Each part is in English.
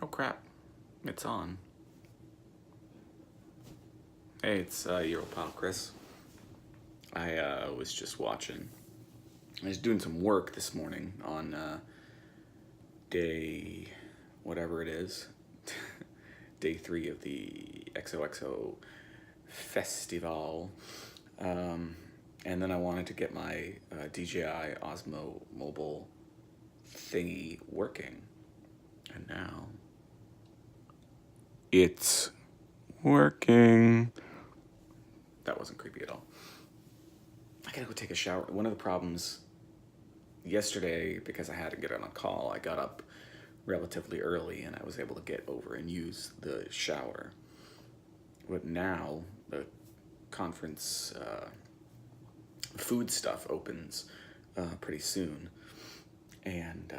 Oh crap, it's on. Hey, it's your old pal Chris. I was just watching. I was doing some work this morning on day, whatever it is, day 3 of the XOXO Festival. And then I wanted to get my DJI Osmo mobile thingy working. And now it's working. That wasn't creepy at all. I gotta go take a shower. One of the problems yesterday, because I had to get on a call, I got up relatively early and I was able to get over and use the shower. But now the conference food stuff opens pretty soon, and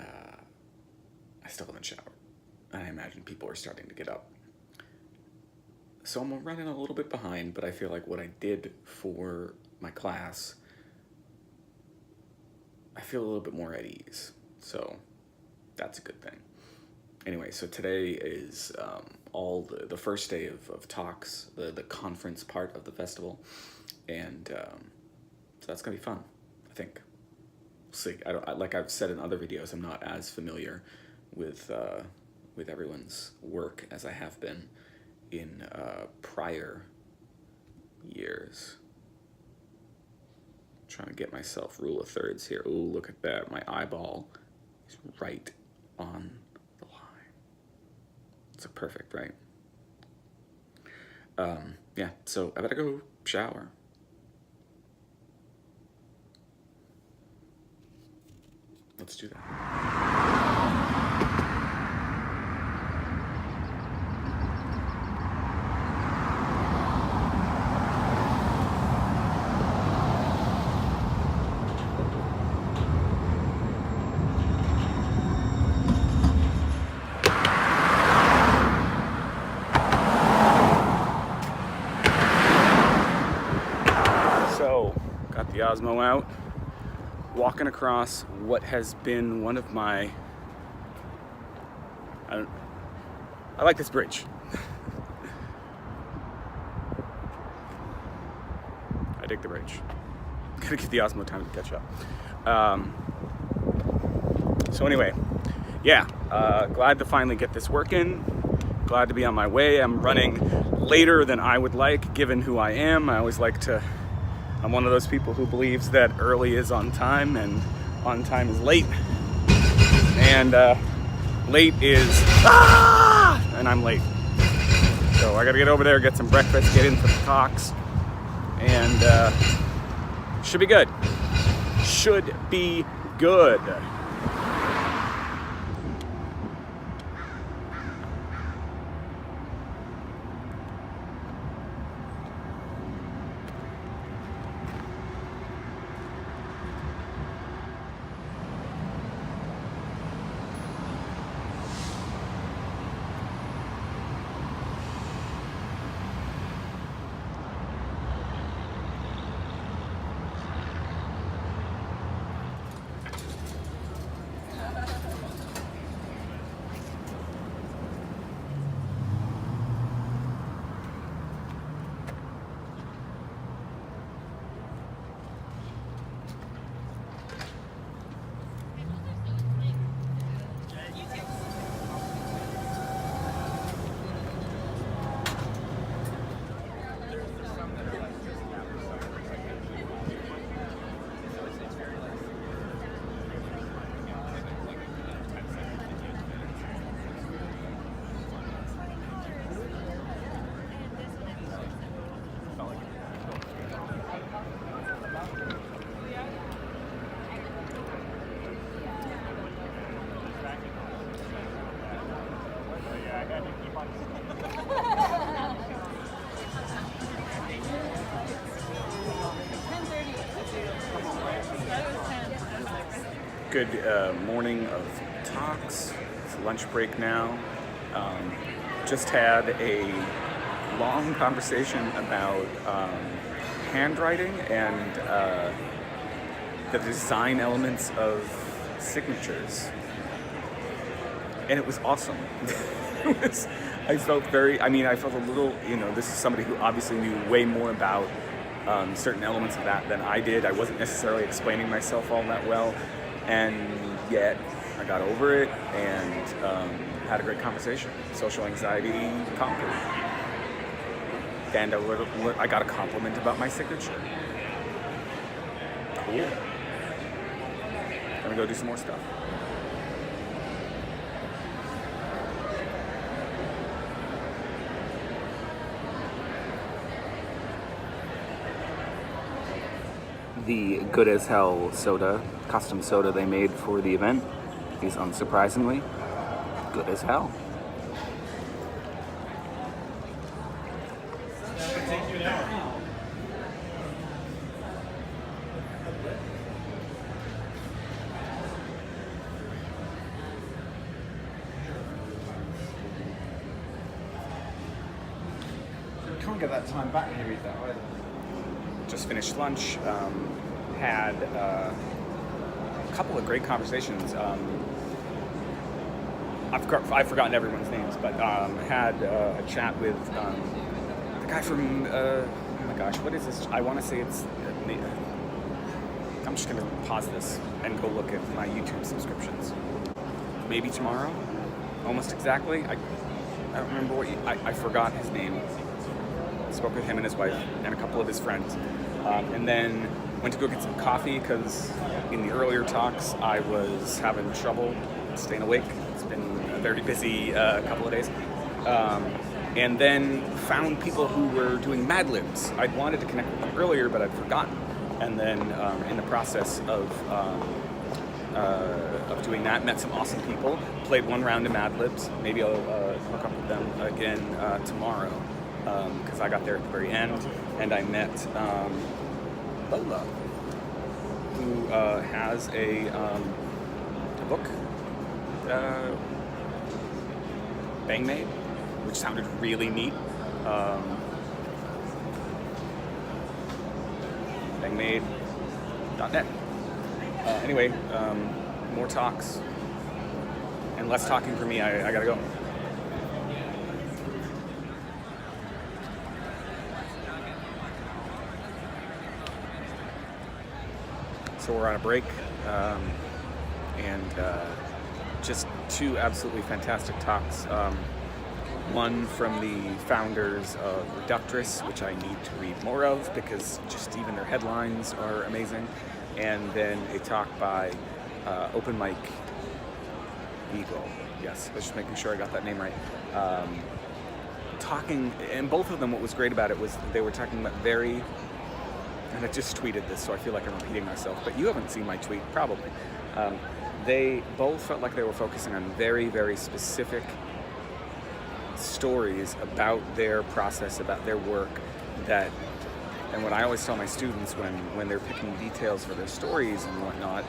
I still haven't showered. And I imagine people are starting to get up. So I'm running a little bit behind, but I feel like what I did for my class, I feel a little bit more at ease. So that's a good thing. Anyway, so today is all the first day of talks, the conference part of the festival. And so that's gonna be fun, I think. We'll see. Like I've said in other videos, I'm not as familiar with everyone's work as I have been in prior years. I'm trying to get myself rule of thirds here. Ooh, look at that. My eyeball is right on the line. It's perfect, right? Yeah, so I better go shower. Let's do that. Got the Osmo out, walking across what has been one of my, I like this bridge. I dig the bridge. Gotta give the Osmo time to catch up. So anyway, yeah, glad to finally get this working. Glad to be on my way. I'm running later than I would like, given who I am. I always like to, I'm one of those people who believes that early is on time and on time is late. And late is, and I'm late. So I gotta get over there, get some breakfast, get in for the talks, and should be good. Should be good. Good morning of talks. It's lunch break now. Just had a long conversation about handwriting and the design elements of signatures. and it was awesome. I felt a little, this is somebody who obviously knew way more about certain elements of that than I did. I wasn't necessarily explaining myself all that well, and yet I got over it and had a great conversation. Social anxiety conquered. And I got a compliment about my signature. Cool. Gonna go do some more stuff. The good as hell soda, custom soda they made for the event is unsurprisingly good as hell. Can't get that time back here either. Just finished lunch, had a couple of great conversations. I've forgotten everyone's names, but had a chat with the guy from, oh my gosh, what is this? I want to say it's, I'm just going to pause this and go look at my YouTube subscriptions. Maybe tomorrow, almost exactly. I don't remember I forgot his name. Spoke with him and his wife and a couple of his friends. And then went to go get some coffee because in the earlier talks I was having trouble staying awake. It's been a very busy couple of days. And then found people who were doing Mad Libs. I'd wanted to connect with them earlier, but I'd forgotten. And then in the process of doing that, met some awesome people. Played one round of Mad Libs. Maybe I'll hook up with them again tomorrow. Because I got there at the very end, and I met Lola, who has a book, Bang Made, which sounded really neat. Bangmade.net. Anyway, more talks and less talking for me. I gotta go. So we're on a break, and just two absolutely fantastic talks. One from the founders of Reductress, which I need to read more of because just even their headlines are amazing. And then a talk by Open Mic Eagle. Yes, I was just making sure I got that name right. Talking, and both of them, what was great about it was they were talking about very, and I just tweeted this, so I feel like I'm repeating myself, but you haven't seen my tweet, probably. They both felt like they were focusing on very, very specific stories about their process, about their work, that, and what I always tell my students when they're picking details for their stories and whatnot,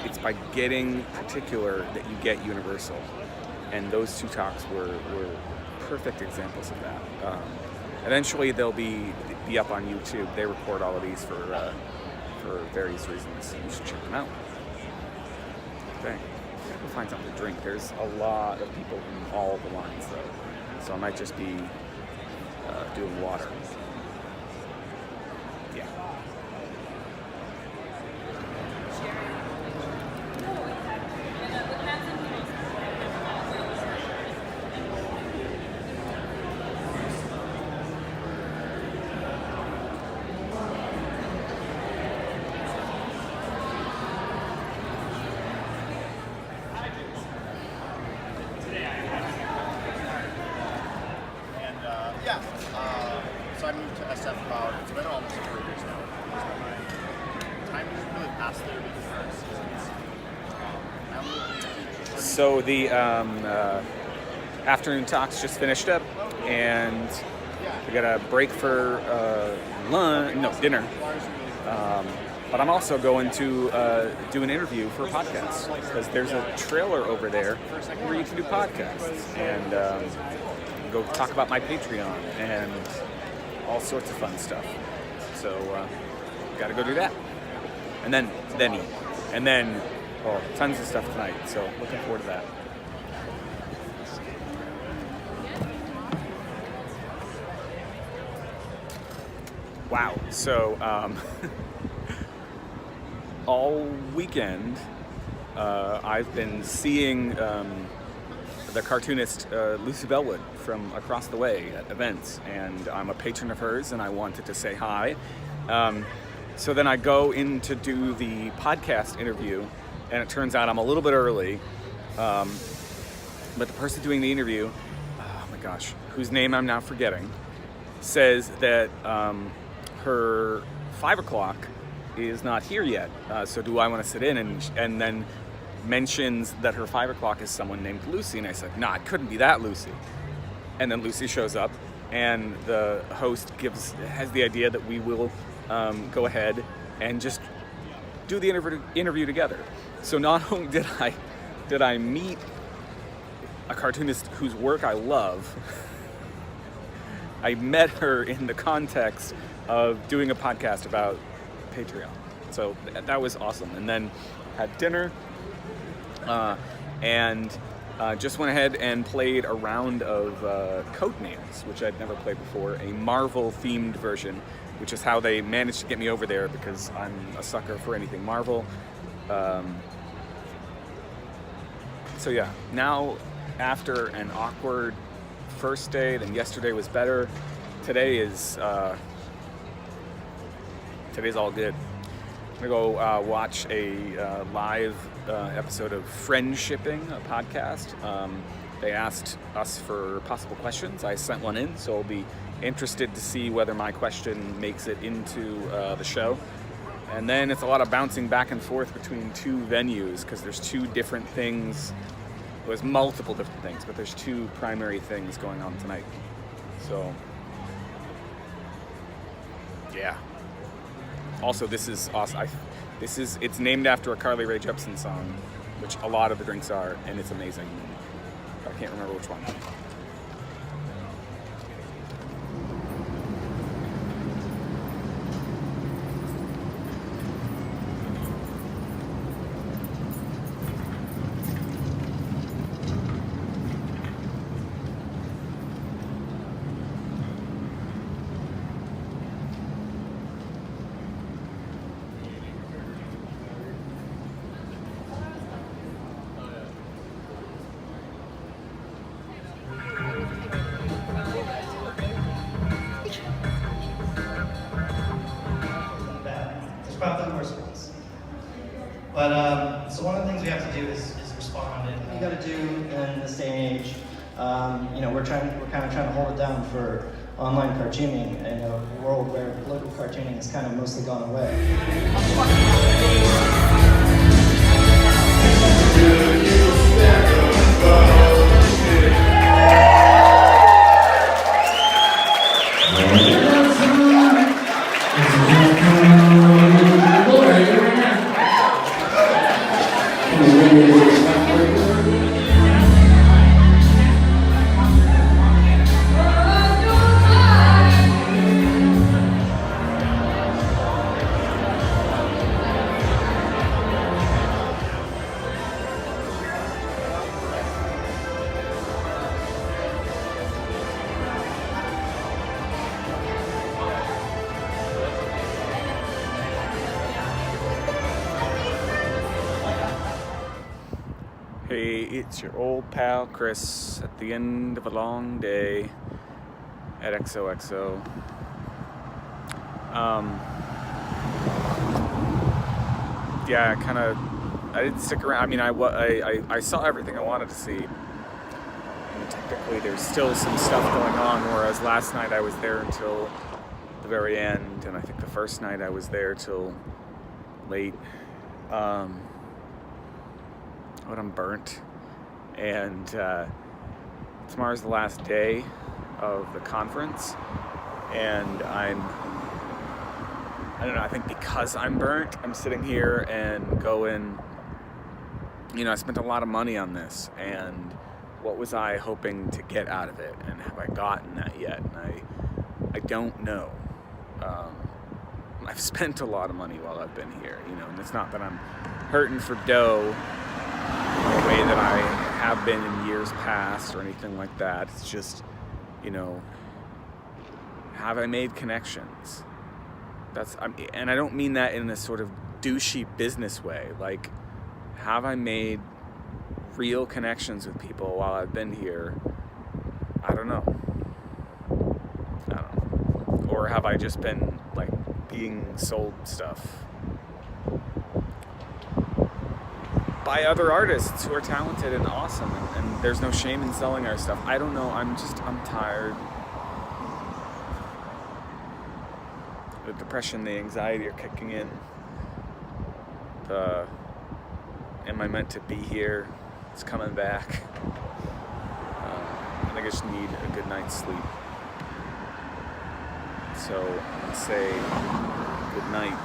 it's by getting particular that you get universal. And those two talks were perfect examples of that. Eventually they'll be up on YouTube. They record all of these for various reasons. You should check them out. Okay. I can find something to drink. There's a lot of people in all the lines though, so I might just be doing water. Yeah. So I moved to SF about, it's been almost 3 years now. Time doesn't really pass there because So the afternoon talks just finished up, and we got a break for dinner. But I'm also going to do an interview for a podcast because there's a trailer over there where you can do podcasts and go talk about my Patreon and all sorts of fun stuff. So got to go do that, and then eat, and then tons of stuff tonight. So looking forward to that. Wow. So all weekend, I've been seeing the cartoonist Lucy Bellwood from across the way at events, and I'm a patron of hers, and I wanted to say hi. So then I go in to do the podcast interview, and it turns out I'm a little bit early. But the person doing the interview, oh my gosh, whose name I'm now forgetting, says that her 5 o'clock is not here yet. So do I want to sit in? And then mentions that her 5 o'clock is someone named Lucy. And I said, nah, it couldn't be that Lucy. And then Lucy shows up, and the host has the idea that we will go ahead and just do the interview together. So not only did I meet a cartoonist whose work I love, I met her in the context of doing a podcast about Patreon. So that was awesome. And then had dinner and just went ahead and played a round of Codenames, which I'd never played before, a Marvel-themed version, which is how they managed to get me over there because I'm a sucker for anything Marvel. So yeah, now after an awkward first date, and yesterday was better, today's all good. I'm gonna go watch a live episode of Friendshipping, a podcast. They asked us for possible questions. I sent one in, so I'll be interested to see whether my question makes it into the show. And then it's a lot of bouncing back and forth between two venues because there's two different things. There's multiple different things, but there's two primary things going on tonight. So, yeah. Also, this is awesome. It's named after a Carly Rae Jepsen song, which a lot of the drinks are, and it's amazing. I can't remember which one. There's probably worse ones. But so one of the things we have to do is respond, and you got to do in this day and age. We're kind of trying to hold it down for online cartooning in a world where political cartooning has kind of mostly gone away. Hey, it's your old pal Chris at the end of a long day at XOXO. Yeah, I didn't stick around. I mean, I saw everything I wanted to see. And technically, there's still some stuff going on, whereas last night I was there until the very end, and I think the first night I was there till late. But I'm burnt, and tomorrow's the last day of the conference, and I don't know, I think because I'm burnt, I'm sitting here and going, I spent a lot of money on this, and what was I hoping to get out of it, and have I gotten that yet? And I don't know. I've spent a lot of money while I've been here, and it's not that I'm hurting for dough the way that I have been in years past or anything like that. It's just, have I made connections? and I don't mean that in a sort of douchey business way. Like, have I made real connections with people while I've been here? I don't know. Or have I just been, like, being sold stuff by other artists who are talented and awesome, and there's no shame in selling our stuff? I don't know. I'm tired. The depression, the anxiety are kicking in. Am I meant to be here? It's coming back. I think I just need a good night's sleep. So I'm gonna say good night.